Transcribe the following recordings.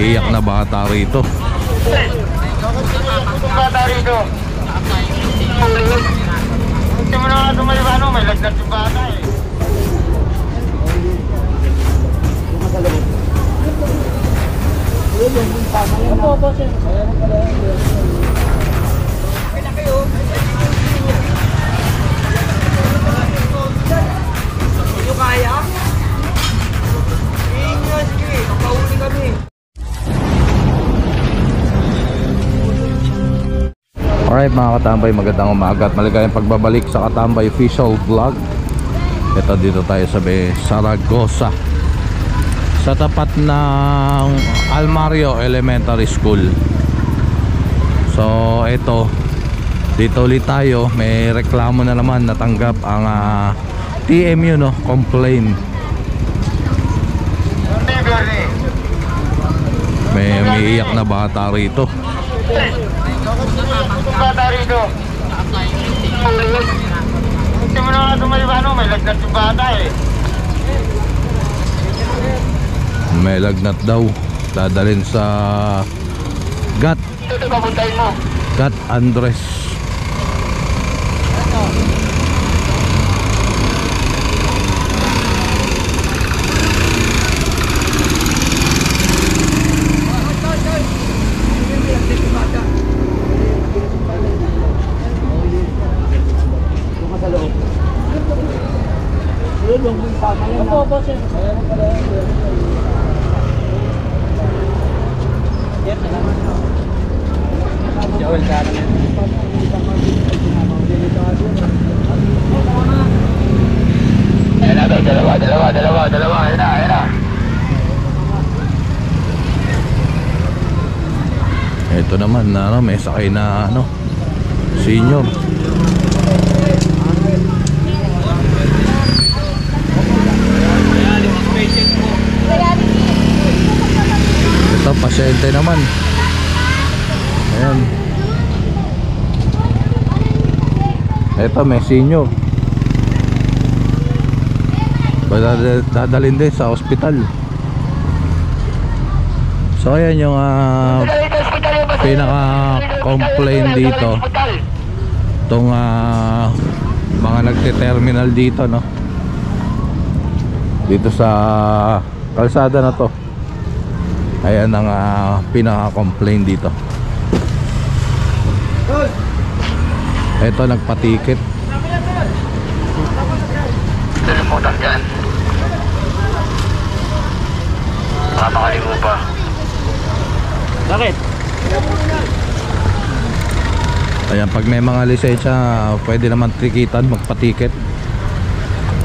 umiiyak na bata rito. Bata rito. Hindi mo na nga may lagnat yung bata eh. Kaya? Sige, kapahuli kami. Alright mga katambay, magandang umaga at maligayang pagbabalik sa Katambay Official Vlog. Ito, dito tayo sa Zaragoza, sa tapat ng Almario Elementary School. So ito, dito ulit tayo. May reklamo na naman, natanggap ang TMU, no, complaint. May umiiyak na bata rito. Bata rito. Hindi mo na nga may lagnat yung bata eh. May lagnat daw. Dadalhin sa GAT Andres. Dalawa. Ayan na. Ito naman na may sakay na senior. Ito pasyente naman. Ayan. Ito may senior. Dadalhin din sa ospital. So ayan yung pinaka-complaint dito. Itong mga nagte-terminal dito, no? Dito sa kalsada na to. Ayan ang pinaka-complaint dito. Ito nagpa-ticket. Telemutan dyan. Makakaligo pa. Bakit? Ayan, pag may mga lisensya, pwede naman tikitan, magpa-ticket.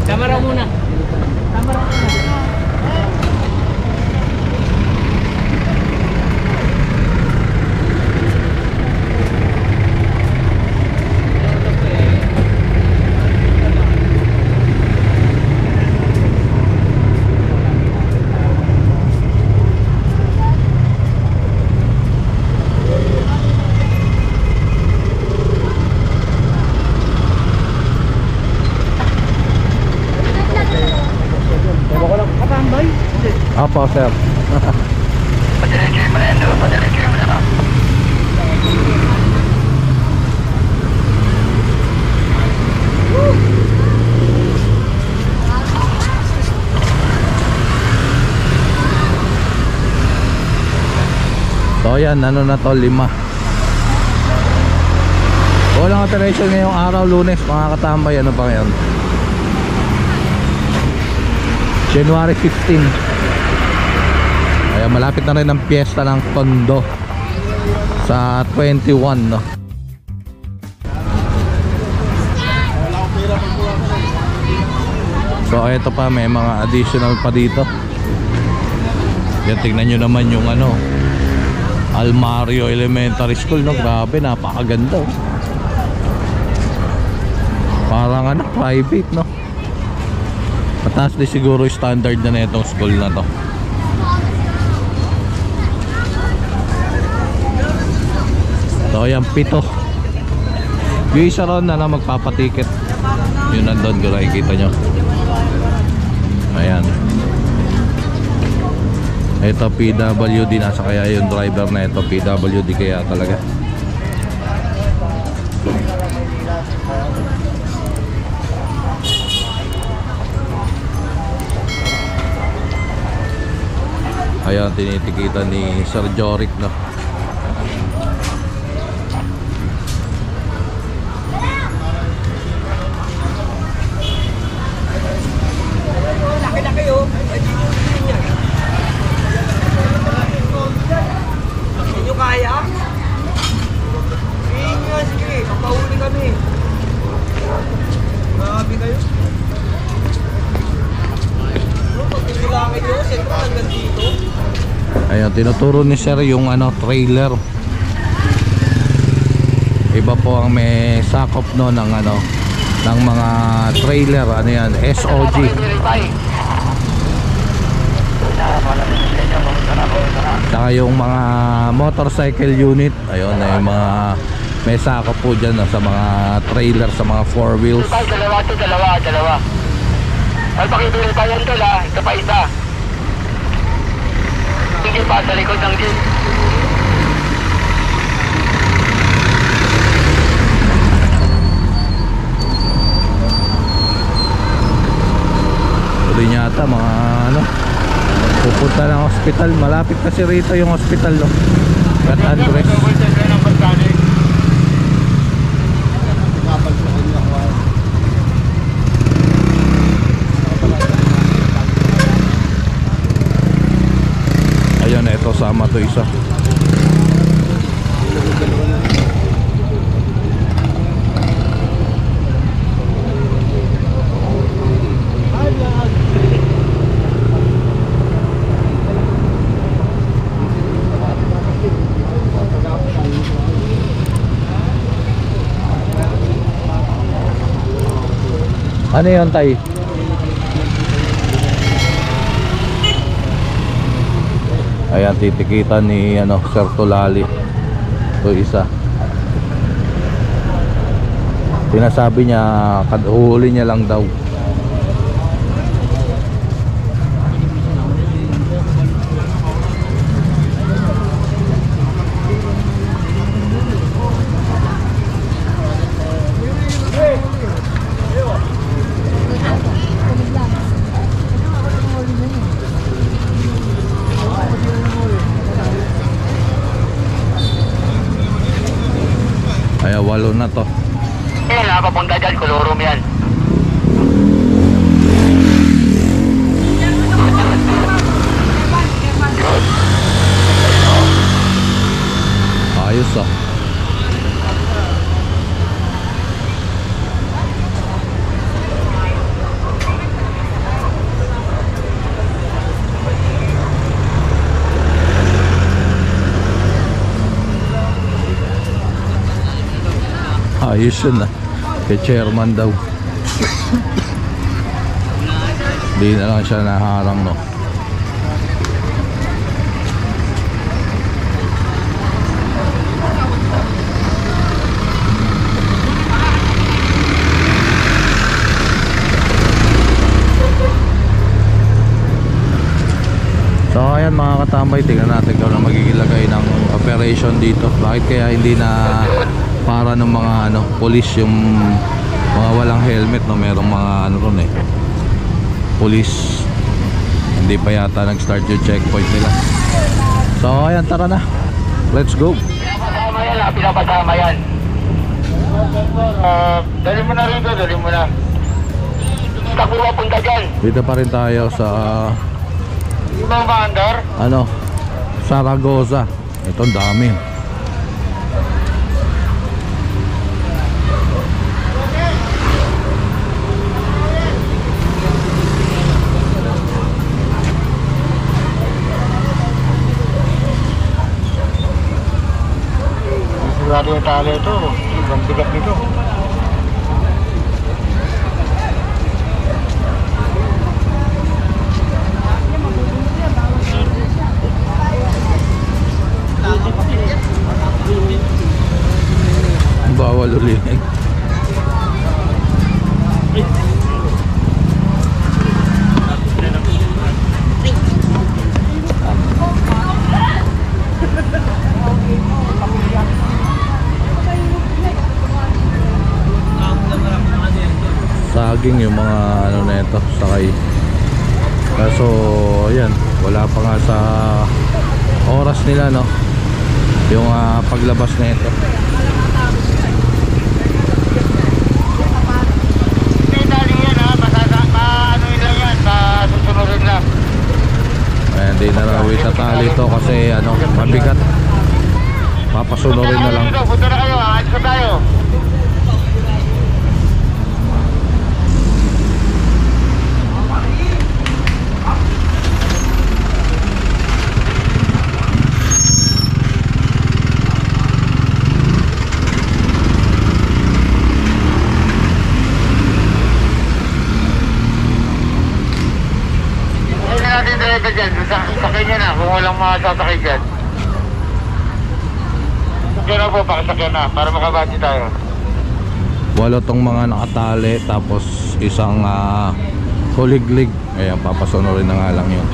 Kamera muna. Apo, sir. Padiretso mo na yan, padiretso mo na. So yan, ano na to, 5. Walang operation ngayong araw, Lunes, mga katambay. Ano pa ngayon? January 15. Kaya malapit na rin ang piyesta ng Tondo sa 21, no? So ito pa, may mga additional pa dito. Yan, tignan nyo naman yung Almario Elementary School, no? Grabe, napakaganda. Parang private, no? Mataas din siguro yung standard na itong school na to. So ayan, 7. Yung isa ron na magpapatiket. Yun nandun, kung nakikita nyo. Ayan. Ito PWD, nasa kaya yung driver na ito, PWD kaya talaga. Ayan, tinitikitan ni Sir Joric, no? Laki-laki oh. Hindi nyo kaya? Sige nga, sige. Papahuli kami. Grabe kayo. Pag tinilangin nyo, siyempre hanggang dito. Ayan, tinuturo ni Sir yung trailer. Iba po ang may sakop no ng ng mga trailer, yan, SOG. Saka yung mga motorcycle unit, ayun, yung mga may sakop po dyan no, sa mga trailer, sa mga 4 wheels. Dalawa. Ay, pakibili tayo ng dala. Ito pa isa. Hindi pa sa likod ng jeep. Tuloy niya ata mga pupunta ng hospital. Malapit kasi rito yung hospital, no? Gat Andres. Ayun, ito sama to isa. Ano yun, tay? Ayan, titikitan ni Sir Tulali. Ito isa. Sinasabi niya, huli niya lang daw. Ayan, 8 na to. Yan, nakapunta dyan. Kolorum yan. Ayos ah. Ayos yun ah. Kay chairman daw. Di na lang siya naharang, no? So ayan mga katambay, tingnan natin kung ano magiging lagay ng operation dito. Bakit kaya hindi na para ng mga pulis, yung mga walang helmet, no? Merong mga ron pulis, hindi pa yata nag-start yung checkpoint nila. So ayan, tara na, let's go. Pinapasama yan, pinapasama yan. Dali mo na rito, dali mo na. Takbo punta dyan. Dito pa rin tayo sa Ibang bandar. Zaragoza. Ito ang dami. Sigurado yung tali ito. Ibang bigat nito. Bawal ulihin. jogging yung mga ano na ito, sakay. Kaso ayan, wala pa nga sa oras nila, no, yung paglabas na ito. Ayan, di na nawit sa tali ito kasi ano, mabigat. Papasunurin na lang. Punta na kayo, alis na tayo. Driver dyan, sakay nyo na kung walang masasakay dyan. Sakay na po, pakisakay na para makabati tayo. 8 tong mga nakatali, tapos isang huliglig. Ayan, papasunurin na nga lang yun.